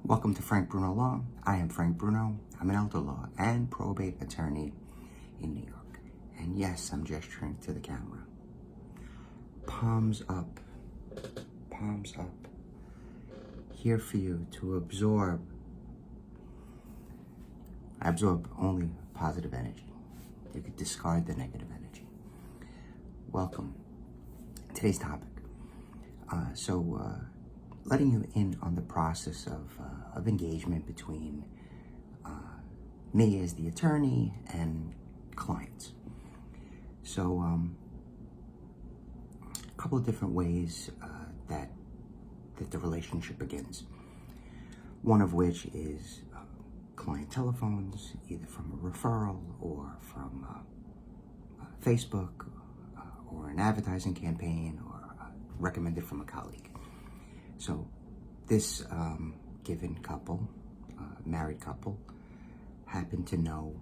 Welcome to Frank Bruno Law. I am Frank Bruno. I'm an elder law and probate attorney in New York. And yes, I'm gesturing to the camera. Palms up. Palms up. Here for you to absorb. I absorb only positive energy. You could discard the negative energy. Welcome. Today's topic. Letting you in on the process of engagement between me as the attorney and clients. So, a couple of different ways that the relationship begins. One of which is client telephones, either from a referral or from Facebook or an advertising campaign or recommended from a colleague. So this given couple, married couple, happened to know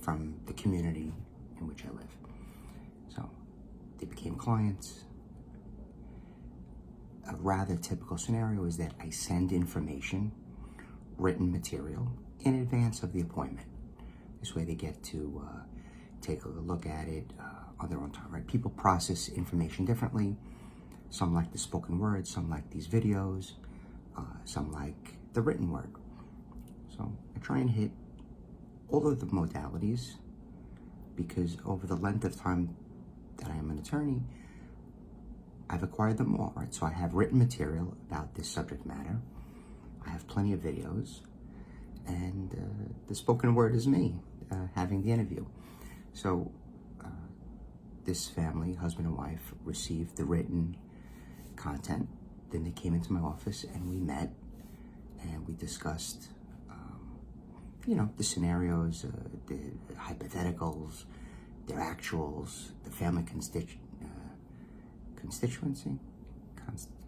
from the community in which I live. So they became clients. A rather typical scenario is that I send information, written material, in advance of the appointment. This way they get to take a look at it on their own time, right? People process information differently. Some like the spoken word, some like these videos, some like the written word. So I try and hit all of the modalities because over the length of time that I am an attorney, I've acquired them all, right? So I have written material about this subject matter. I have plenty of videos, and the spoken word is me having the interview. So this family, husband and wife, received the written content. Then they came into my office and we met and we discussed, the scenarios, the hypotheticals, their actuals, the family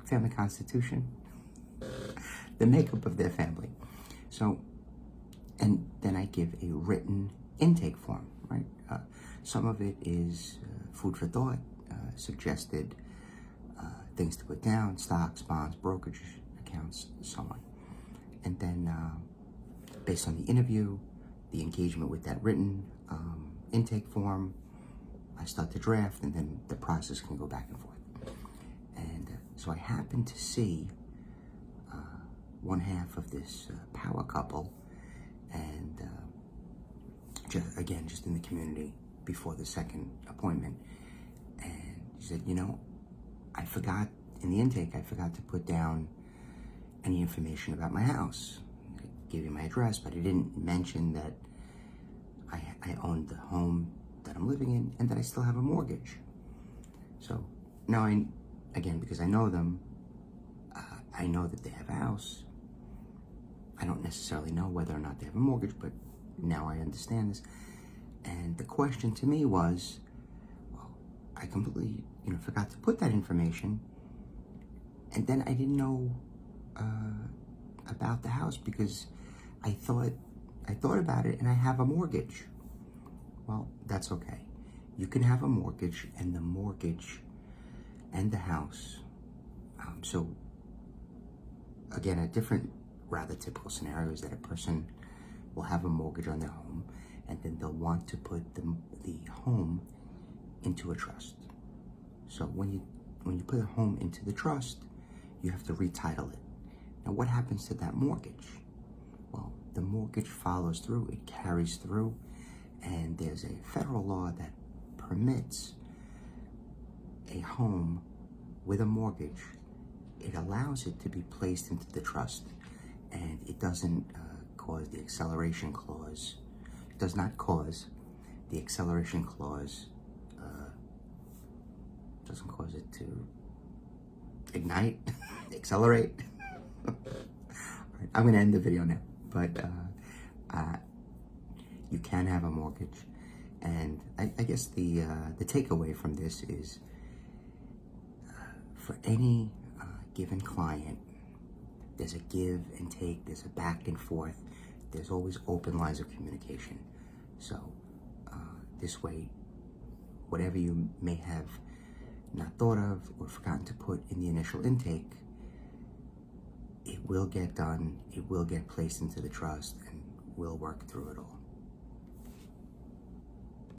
family constitution, the makeup of their family. So, and then I give a written intake form, right? Some of it is food for thought, suggested things to put down, stocks, bonds, brokerage accounts, so on. And then based on the interview, the engagement with that written intake form, I start to draft, and then the process can go back and forth. And so I happen to see one half of this power couple, and just in the community before the second appointment. And she said, I forgot, in the intake, I forgot to put down any information about my house. I gave you my address, but I didn't mention that I owned the home that I'm living in and that I still have a mortgage. So now because I know them, I know that they have a house. I don't necessarily know whether or not they have a mortgage, but now I understand this. And the question to me was, I completely, forgot to put that information, and then I didn't know about the house because I thought about it, and I have a mortgage. Well, that's okay. You can have a mortgage, and the mortgage and the house. So again, a different, rather typical scenario is that a person will have a mortgage on their home, and then they'll want to put the home into a trust. So when you put a home into the trust, you have to retitle it. Now, what happens to that mortgage? Well, the mortgage follows through, it carries through, and there's a federal law that permits a home with a mortgage. It allows it to be placed into the trust, and it doesn't cause the acceleration clause. It does not cause the acceleration clause. Doesn't cause it to ignite, accelerate. All right, I'm gonna end the video now, but you can have a mortgage, and I guess the takeaway from this is for any given client, there's a give and take, there's a back and forth, there's always open lines of communication. So this way, whatever you may have not thought of or forgotten to put in the initial intake, it will get done, it will get placed into the trust, and we'll work through it all.